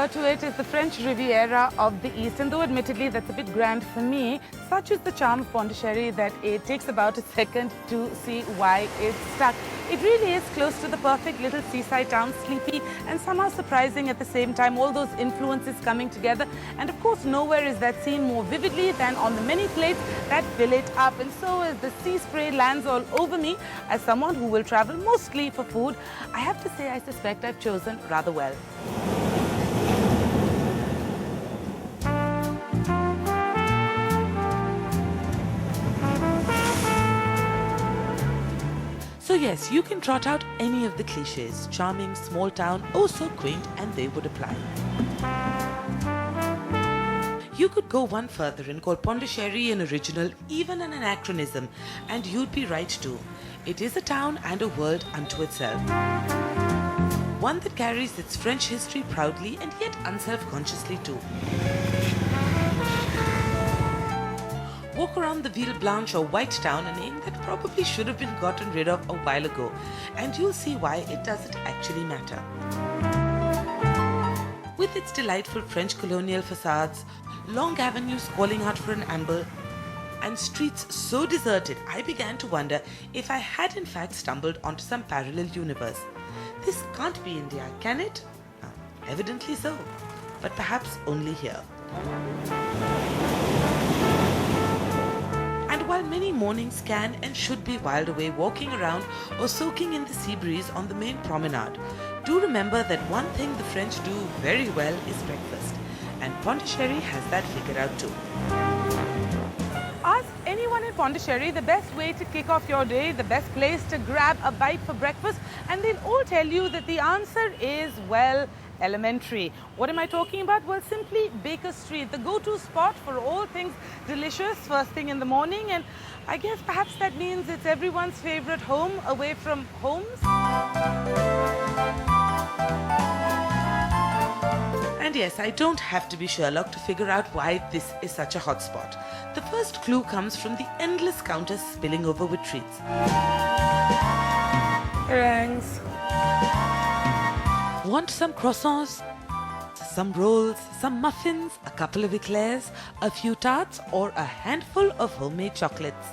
refer to it as the French Riviera of the East, and though admittedly that's a bit grand for me, such is the charm of Pondicherry that it takes about a second to see why it's stuck. It really is close to the perfect little seaside town, sleepy and somehow surprising at the same time, all those influences coming together. And of course, nowhere is that seen more vividly than on the many plates that fill it up. And so as the sea spray lands all over me, as someone who will travel mostly for food, I have to say I suspect I've chosen rather well. So yes, you can trot out any of the cliches, charming, small town, oh so quaint, and they would apply. You could go one further and call Pondicherry an original, even an anachronism, and you'd be right too. It is a town and a world unto itself. One that carries its French history proudly and yet unself-consciously too. Walk around the Ville Blanche or White Town, a name that probably should have been gotten rid of a while ago, and you'll see why it doesn't actually matter. With its delightful French colonial facades, long avenues calling out for an amble, and streets so deserted, I began to wonder if I had in fact stumbled onto some parallel universe. This can't be India, can it? Evidently so, but perhaps only here. And while many mornings can and should be whiled away walking around or soaking in the sea breeze on the main promenade, do remember that one thing the French do very well is breakfast, and Pondicherry has that figured out too. Ask anyone in Pondicherry the best way to kick off your day, the best place to grab a bite for breakfast, and they'll all tell you that the answer is, well, elementary. What am I talking about? Well, simply Baker Street, the go-to spot for all things delicious first thing in the morning, and I guess perhaps that means it's everyone's favorite home away from homes. And yes, I don't have to be Sherlock to figure out why this is such a hot spot. The first clue comes from the endless counters spilling over with treats. Thanks. Want some croissants, some rolls, some muffins, a couple of eclairs, a few tarts, or a handful of homemade chocolates?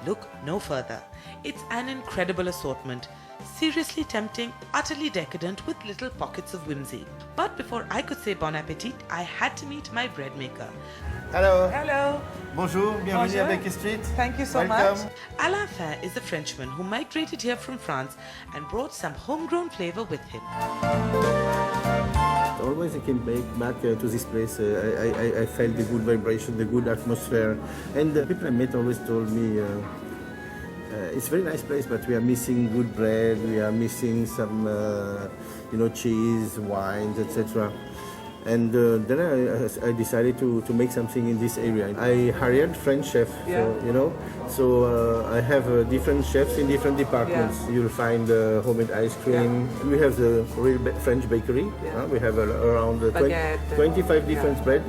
Look no further. It's an incredible assortment. Seriously tempting, utterly decadent with little pockets of whimsy. But before I could say bon appetit, I had to meet my bread maker. Hello. Hello. Bonjour, bienvenue à Baker Street. Thank you so Welcome. much. Alain Fin is a Frenchman who migrated here from France and brought some homegrown flavor with him. Always I came back to this place. I felt the good vibration, the good atmosphere. And the people I met always told me, it's a very nice place, but we are missing good bread, we are missing some, cheese, wines, etc. And then I decided to make something in this area. I hired French chef, so I have different chefs in different departments. Yeah. You'll find homemade ice cream. Yeah. We have the real French bakery. Yeah. We have around 25 different bread.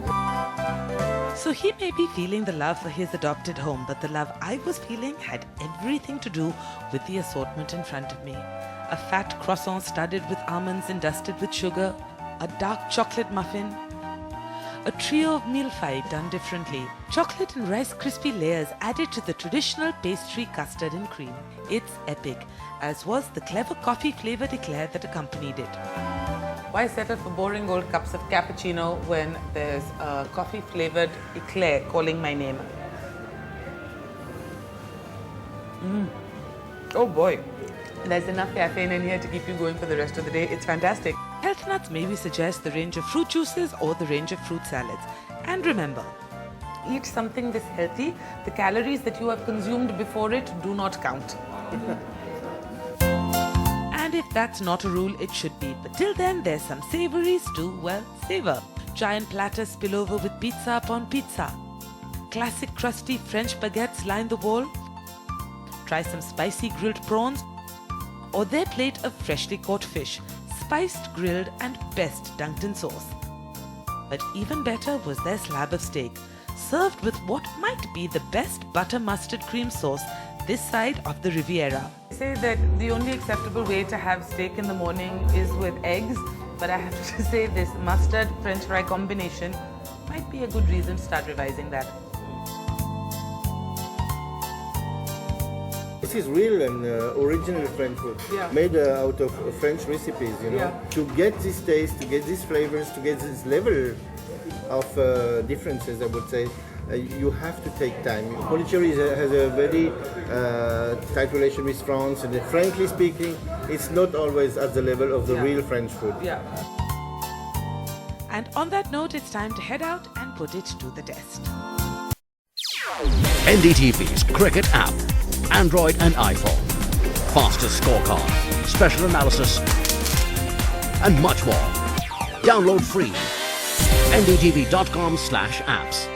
So he may be feeling the love for his adopted home, but the love I was feeling had everything to do with the assortment in front of me. A fat croissant studded with almonds and dusted with sugar, a dark chocolate muffin, a trio of millefeuille done differently, chocolate and Rice Krispie layers added to the traditional pastry custard and cream. It's epic, as was the clever coffee-flavoured eclair that accompanied it. Why settle for boring old cups of cappuccino when there's a coffee-flavoured eclair calling my name? Oh boy. There's enough caffeine in here to keep you going for the rest of the day. It's fantastic. Health nuts maybe suggest the range of fruit juices or the range of fruit salads. And remember, eat something this healthy. The calories that you have consumed before it do not count. And if that's not a rule, it should be. But till then, there's some savories to, well, savor. Giant platters spill over with pizza upon pizza. Classic crusty French baguettes line the wall. Try some spicy grilled prawns or their plate of freshly caught fish, spiced, grilled and best dunked in sauce. But even better was their slab of steak, served with what might be the best butter mustard cream sauce this side of the Riviera. They say that the only acceptable way to have steak in the morning is with eggs. But I have to say this mustard French fry combination might be a good reason to start revising that. This is real and original French food, Yeah. made out of French recipes, you know. Yeah. To get this taste, to get these flavors, to get this level of differences, I would say, you have to take time. Pondicherry has a very tight relation with France, and frankly speaking, it's not always at the level of the Yeah. real French food. Yeah. And on that note, it's time to head out and put it to the test. NDTV's cricket app, Android and iPhone, fastest scorecard, special analysis, and much more. Download free. ndtv.com/apps.